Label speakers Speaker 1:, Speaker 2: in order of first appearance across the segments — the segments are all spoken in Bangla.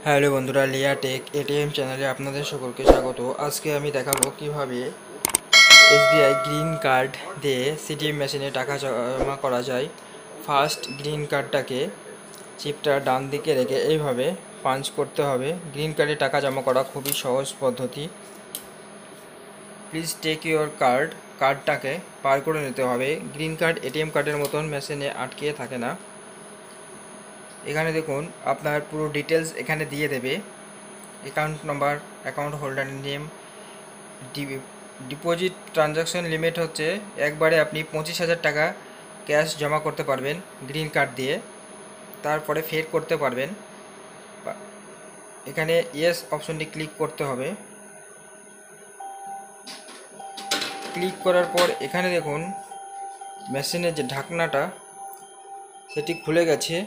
Speaker 1: হ্যালো বন্ধুরা, লিয়া টেক এটিএম চ্যানেলে আপনাদের সকলকে স্বাগত। আজকে আমি দেখাবো কিভাবে এসবিআই গ্রিন কার্ড দিয়ে সিটিএম মেশিনে টাকা জমা করা যায়। ফার্স্ট গ্রিন কার্ডটাকে চিপটা ডান দিকে রেখে এইভাবে পাঞ্চ করতে হবে। গ্রিন কার্ডে টাকা জমা করা খুবই সহজ পদ্ধতি। প্লিজ টেক ইউর কার্ডটাকে পার করে নিতে হবে। গ্রিন কার্ড এটিএম কার্ডের মতন মেশিনে আটকে থাকে না। এখানে দেখুন আপনার পুরো ডিটেলস এখানে দিয়ে দেবে। Account number, account holder name, deposit transaction limit হচ্ছে একবারে আপনি 25,000 টাকা ক্যাশ জমা করতে পারবেন গ্রিন কার্ড দিয়ে, তারপরে ফের করতে পারবেন। এখানে ইয়েস অপশনটি ক্লিক করতে হবে। ক্লিক করার পর এখানে দেখুন মেশিনের যে ঢাকনাটা সেটি খুলে গেছে।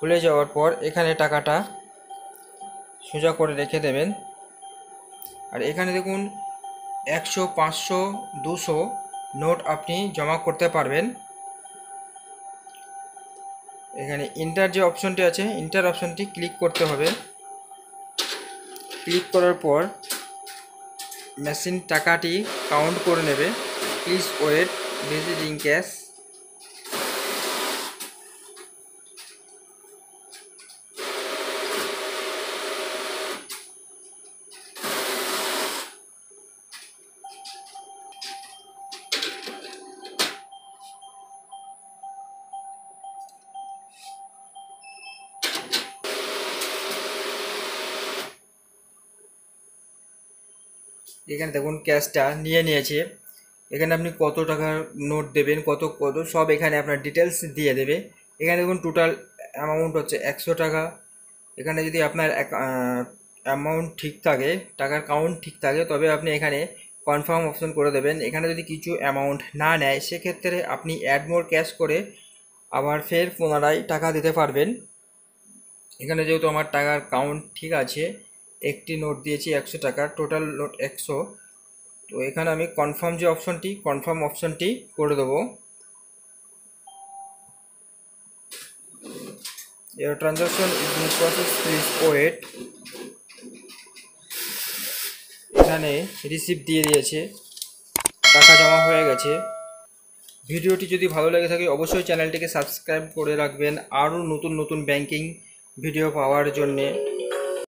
Speaker 1: খুলে যাওয়ার পর এখানে টাকাটা সোজা করে রেখে দেবেন। আর এখানে দেখুন 100, 500, 200 নোট আপনি জমা করতে পারবেন। এখানে ইন্টার যে অপশনটি আছে, ইন্টার অপশনটি ক্লিক করতে হবে। ক্লিক করার পর মেশিন টাকাটি কাউন্ট করে নেবে। Please wait visiting cash. এখানে দেখুন ক্যাশটা নিয়ে নিয়েছে। এখানে আপনি কত টাকার নোট দেবেন, কত কত সব এখানে আপনার ডিটেলস দিয়ে দেবে। এখানে দেখুন টোটাল অ্যামাউন্ট হচ্ছে 100 টাকা। এখানে যদি আপনার অ্যামাউন্ট ঠিক থাকে, টাকার কাউন্ট ঠিক থাকে, তবে আপনি এখানে কনফার্ম অপশন করে দেবেন। এখানে যদি কিছু অ্যামাউন্ট না নেয় সেক্ষেত্রে আপনি অ্যাড মোর ক্যাশ করে আবার ফের পুনরায় টাকা দিতে পারবেন। এখানে যেহেতু আমার টাকার কাউন্ট ঠিক আছে, একটি নোট দিয়েছি 100 টাকা, টোটাল নোট 100। তো এখানে আমি কনফার্ম অপশনটি করে দেবো। Your transaction is in process, please wait। এখানে রিসিপ্ট দিয়ে দিয়েছে, টাকা জমা হয়ে গেছে। ভিডিওটি যদি ভালো লেগে থাকে অবশ্যই চ্যানেলটিকে সাবস্ক্রাইব করে রাখবেন আরও নতুন নতুন ব্যাংকিং ভিডিও পাওয়ার জন্যে।